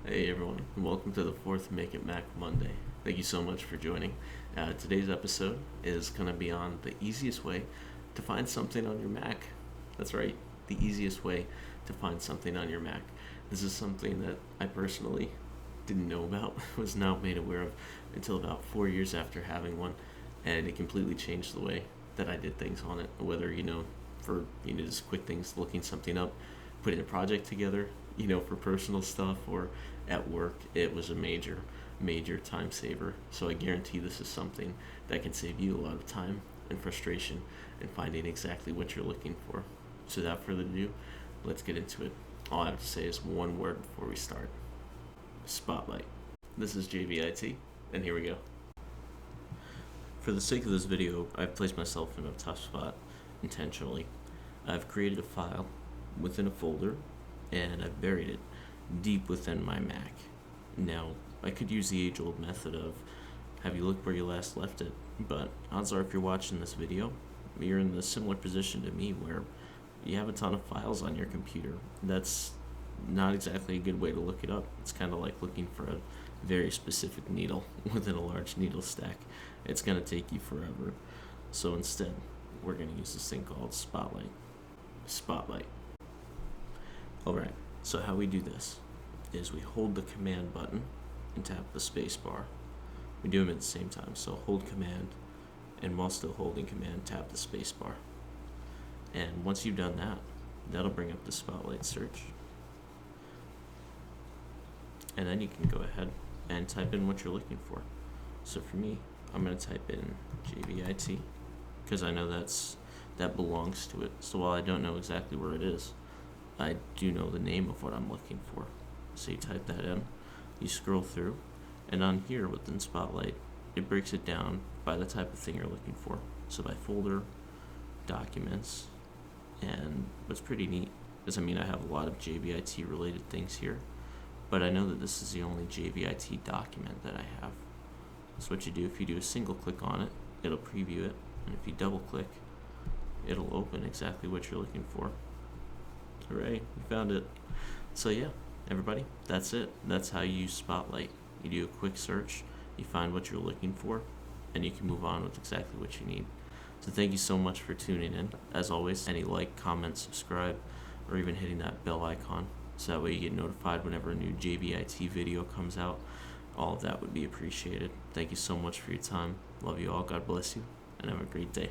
Hey everyone, and welcome to the fourth Make It Mac Monday. Thank you so much for joining. Today's episode is going to be on the easiest way to find something on your Mac. That's right, the easiest way to find something on your Mac. This is something that I personally didn't know about, was not made aware of until about 4 years after having one, and it completely changed the way that I did things on it. Whether, for, just quick things, looking something up, putting a project together, for personal stuff or at work, it was a major time saver. So I guarantee this is something that can save you a lot of time and frustration in finding exactly what you're looking for. So without further ado, let's get into it. All I have to say is one word before we start: Spotlight. This is JVIT, and here we go. For the sake of this video, I've placed myself in a tough spot intentionally. I've created a file within a folder, and I've buried it deep within my Mac. Now, I could use the age-old method of have you looked where you last left it, but odds are if you're watching this video, you're in the similar position to me where you have a ton of files on your computer. That's not exactly a good way to look it up. It's kind of like looking for a very specific needle within a large needle stack. It's going to take you forever. So instead, we're going to use this thing called Spotlight. Spotlight. Alright, so how we do this is we hold the command button and tap the space bar. We do them at the same time, so hold command, and while still holding command, tap the space bar. And once you've done that, that'll bring up the Spotlight search. And then you can go ahead and type in what you're looking for. So for me, I'm going to type in JVIT, because I know that belongs to it. So while I don't know exactly where it is, I do know the name of what I'm looking for. So you type that in, you scroll through, and on here within Spotlight, it breaks it down by the type of thing you're looking for. So by folder, documents, and what's pretty neat is, I have a lot of JVIT related things here, but I know that this is the only JVIT document that I have. So what you do, if you do a single click on it, it'll preview it, and if you double click, it'll open exactly what you're looking for. Hooray, you found it. So yeah, everybody, that's it. That's how you use Spotlight. You do a quick search, you find what you're looking for, and you can move on with exactly what you need. So thank you so much for tuning in. As always, any like, comment, subscribe, or even hitting that bell icon, so that way you get notified whenever a new JVIT video comes out. All of that would be appreciated. Thank you so much for your time. Love you all. God bless you, and have a great day.